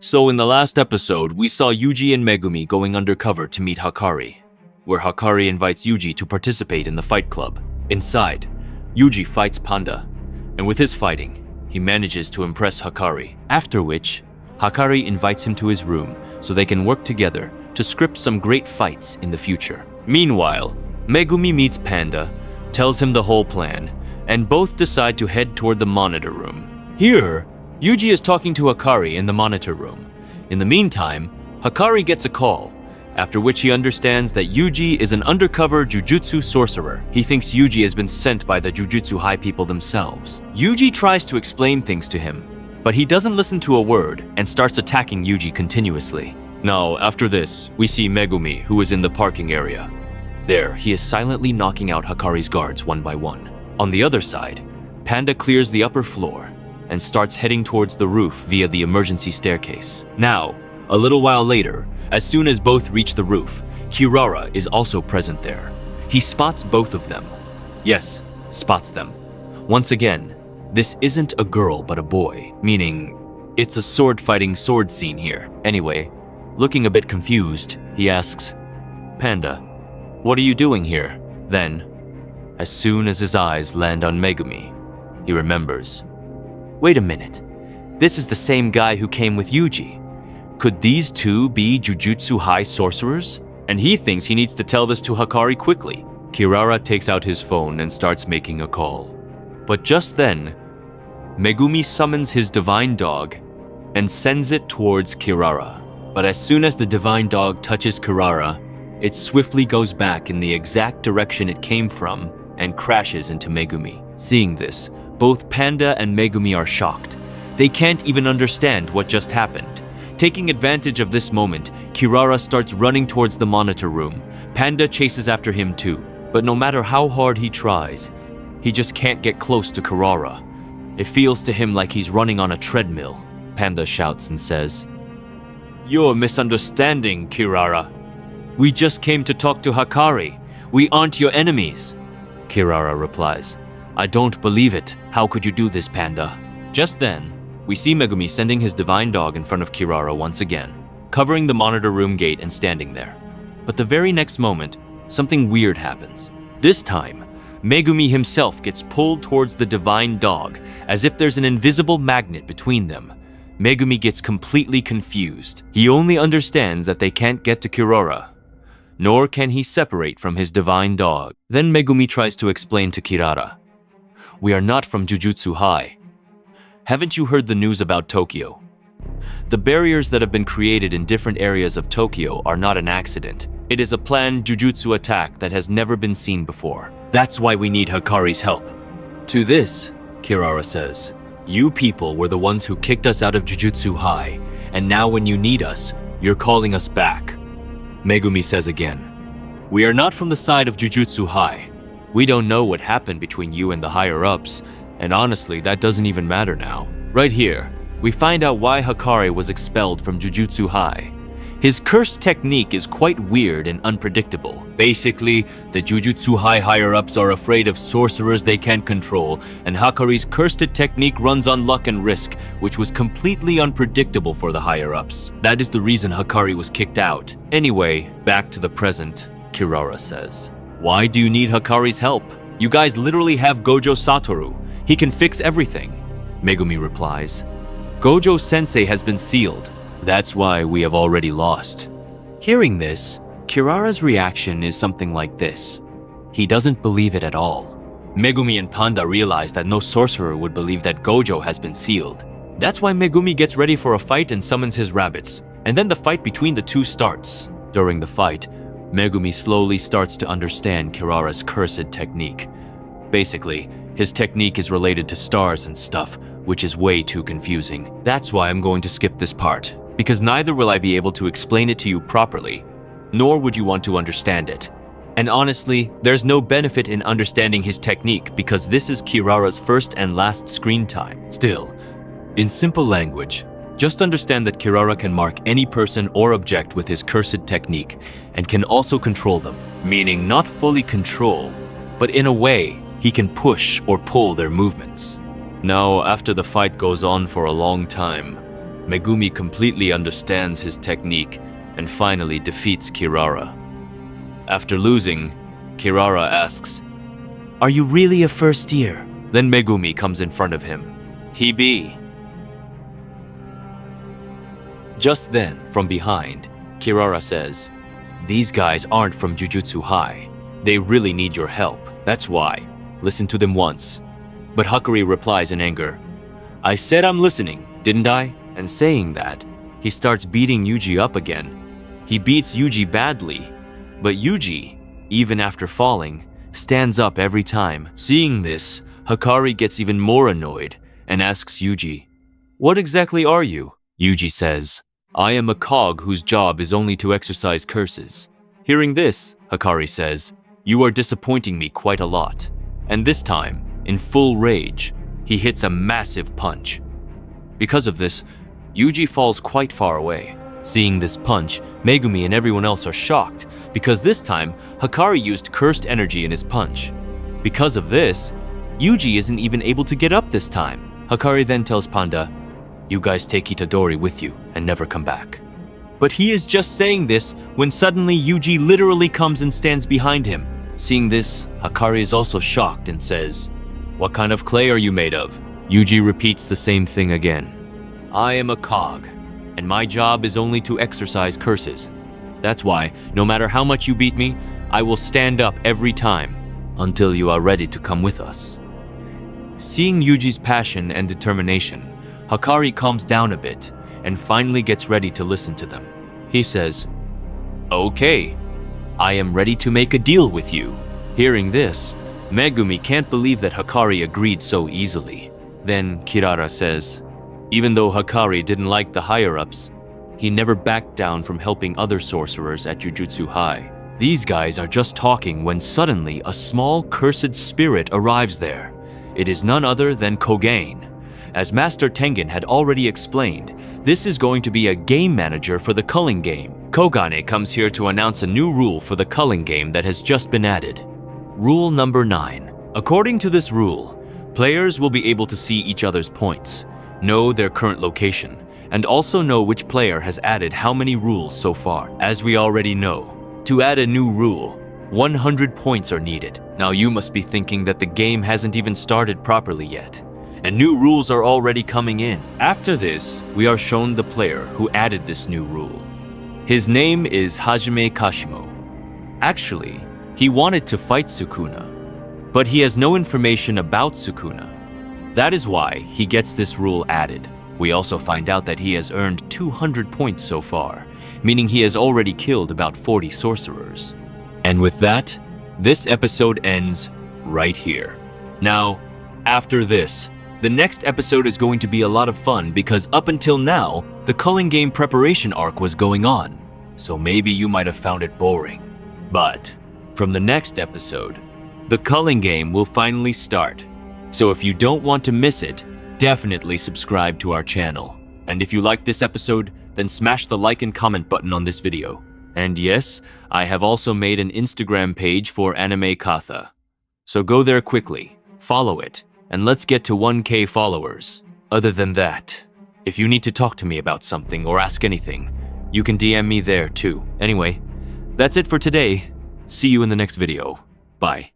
So in the last episode, we saw Yuji and Megumi going undercover to meet Hakari, where Hakari invites Yuji to participate in the fight club. Inside, Yuji fights Panda, and with his fighting, he manages to impress Hakari, after which, Hakari invites him to his room so they can work together to script some great fights in the future. Meanwhile, Megumi meets Panda, tells him the whole plan, and both decide to head toward the monitor room. Here, Yuji is talking to Hakari in the monitor room. In the meantime, Hakari gets a call, after which he understands that Yuji is an undercover Jujutsu sorcerer. He thinks Yuji has been sent by the Jujutsu High people themselves. Yuji tries to explain things to him, but he doesn't listen to a word and starts attacking Yuji continuously. Now, after this, we see Megumi, who is in the parking area. There, he is silently knocking out Hakari's guards one by one. On the other side, Panda clears the upper floor and starts heading towards the roof via the emergency staircase. Now, a little while later, as soon as both reach the roof, Kirara is also present there. He spots both of them. Yes, spots them. Once again, this isn't a girl but a boy, meaning it's a sword-fighting sword scene here. Anyway, looking a bit confused, he asks, "Panda, what are you doing here?" Then, as soon as his eyes land on Megumi, he remembers. Wait a minute, this is the same guy who came with Yuji. Could these two be Jujutsu High sorcerers? And he thinks he needs to tell this to Hakari quickly. Kirara takes out his phone and starts making a call. But just then, Megumi summons his divine dog and sends it towards Kirara. But as soon as the divine dog touches Kirara, it swiftly goes back in the exact direction it came from and crashes into Megumi. Seeing this, both Panda and Megumi are shocked. They can't even understand what just happened. Taking advantage of this moment, Kirara starts running towards the monitor room. Panda chases after him too, but no matter how hard he tries, he just can't get close to Kirara. It feels to him like he's running on a treadmill. Panda shouts and says, "You're misunderstanding, Kirara. We just came to talk to Hakari. We aren't your enemies." Kirara replies, "I don't believe it. How could you do this, Panda?" Just then, we see Megumi sending his divine dog in front of Kirara once again, covering the monitor room gate and standing there. But the very next moment, something weird happens. This time, Megumi himself gets pulled towards the divine dog, as if there's an invisible magnet between them. Megumi gets completely confused. He only understands that they can't get to Kirara, nor can he separate from his divine dog. Then Megumi tries to explain to Kirara, "We are not from Jujutsu High. Haven't you heard the news about Tokyo? The barriers that have been created in different areas of Tokyo are not an accident. It is a planned Jujutsu attack that has never been seen before. That's why we need Hakari's help." To this, Kirara says, "You people were the ones who kicked us out of Jujutsu High, and now when you need us, you're calling us back." Megumi says again, "We are not from the side of Jujutsu High. We don't know what happened between you and the higher-ups, and honestly, that doesn't even matter now." Right here, we find out why Hakari was expelled from Jujutsu High. His cursed technique is quite weird and unpredictable. Basically, the Jujutsu High higher-ups are afraid of sorcerers they can't control, and Hakari's cursed technique runs on luck and risk, which was completely unpredictable for the higher-ups. That is the reason Hakari was kicked out. Anyway, back to the present, Kirara says. "Why do you need Hakari's help? You guys literally have Gojo Satoru. He can fix everything." Megumi replies, "Gojo Sensei has been sealed. That's why we have already lost." Hearing this, Kirara's reaction is something like this. He doesn't believe it at all. Megumi and Panda realize that no sorcerer would believe that Gojo has been sealed. That's why Megumi gets ready for a fight and summons his rabbits, and then the fight between the two starts. During the fight, Megumi slowly starts to understand Kirara's cursed technique. Basically, his technique is related to stars and stuff, which is way too confusing. That's why I'm going to skip this part, because neither will I be able to explain it to you properly, nor would you want to understand it. And honestly, there's no benefit in understanding his technique because this is Kirara's first and last screen time. Still, in simple language, just understand that Kirara can mark any person or object with his cursed technique and can also control them, meaning not fully control, but in a way, he can push or pull their movements. Now, after the fight goes on for a long time, Megumi completely understands his technique and finally defeats Kirara. After losing, Kirara asks, "Are you really a first year?" Then Megumi comes in front of him. "He be." Just then, from behind, Kirara says, "These guys aren't from Jujutsu High. They really need your help. That's why. Listen to them once." But Hakari replies in anger, "I said I'm listening, didn't I?" And saying that, he starts beating Yuji up again. He beats Yuji badly, but Yuji, even after falling, stands up every time. Seeing this, Hakari gets even more annoyed and asks Yuji, "What exactly are you?" Yuji says, "I am a cog whose job is only to exercise curses." Hearing this, Hakari says, "You are disappointing me quite a lot." And this time, in full rage, he hits a massive punch. Because of this, Yuji falls quite far away. Seeing this punch, Megumi and everyone else are shocked because this time, Hakari used cursed energy in his punch. Because of this, Yuji isn't even able to get up this time. Hakari then tells Panda, "You guys take Itadori with you and never come back." But he is just saying this when suddenly Yuji literally comes and stands behind him. Seeing this, Hakari is also shocked and says, "What kind of clay are you made of?" Yuji repeats the same thing again. "I am a cog, and my job is only to exercise curses. That's why, no matter how much you beat me, I will stand up every time until you are ready to come with us." Seeing Yuji's passion and determination, Hakari calms down a bit and finally gets ready to listen to them. He says, "Okay, I am ready to make a deal with you." Hearing this, Megumi can't believe that Hakari agreed so easily. Then Kirara says, even though Hakari didn't like the higher-ups, he never backed down from helping other sorcerers at Jujutsu High. These guys are just talking when suddenly a small cursed spirit arrives there. It is none other than Kogane. As Master Tengen had already explained, this is going to be a game manager for the Culling Game. Kogane comes here to announce a new rule for the Culling Game that has just been added. Rule number 9. According to this rule, players will be able to see each other's points, know their current location, and also know which player has added how many rules so far. As we already know, to add a new rule, 100 points are needed. Now you must be thinking that the game hasn't even started properly yet, and new rules are already coming in. After this, we are shown the player who added this new rule. His name is Hajime Kashimo. Actually, he wanted to fight Sukuna, but he has no information about Sukuna. That is why he gets this rule added. We also find out that he has earned 200 points so far, meaning he has already killed about 40 sorcerers. And with that, this episode ends right here. Now, after this, the next episode is going to be a lot of fun because up until now, the Culling Game preparation arc was going on. So maybe you might have found it boring. But from the next episode, the Culling Game will finally start. So if you don't want to miss it, definitely subscribe to our channel. And if you liked this episode, then smash the like and comment button on this video. And yes, I have also made an Instagram page for Anime Katha. So go there quickly, follow it, and let's get to 1K followers. Other than that, if you need to talk to me about something or ask anything, you can DM me there too. Anyway, that's it for today. See you in the next video. Bye.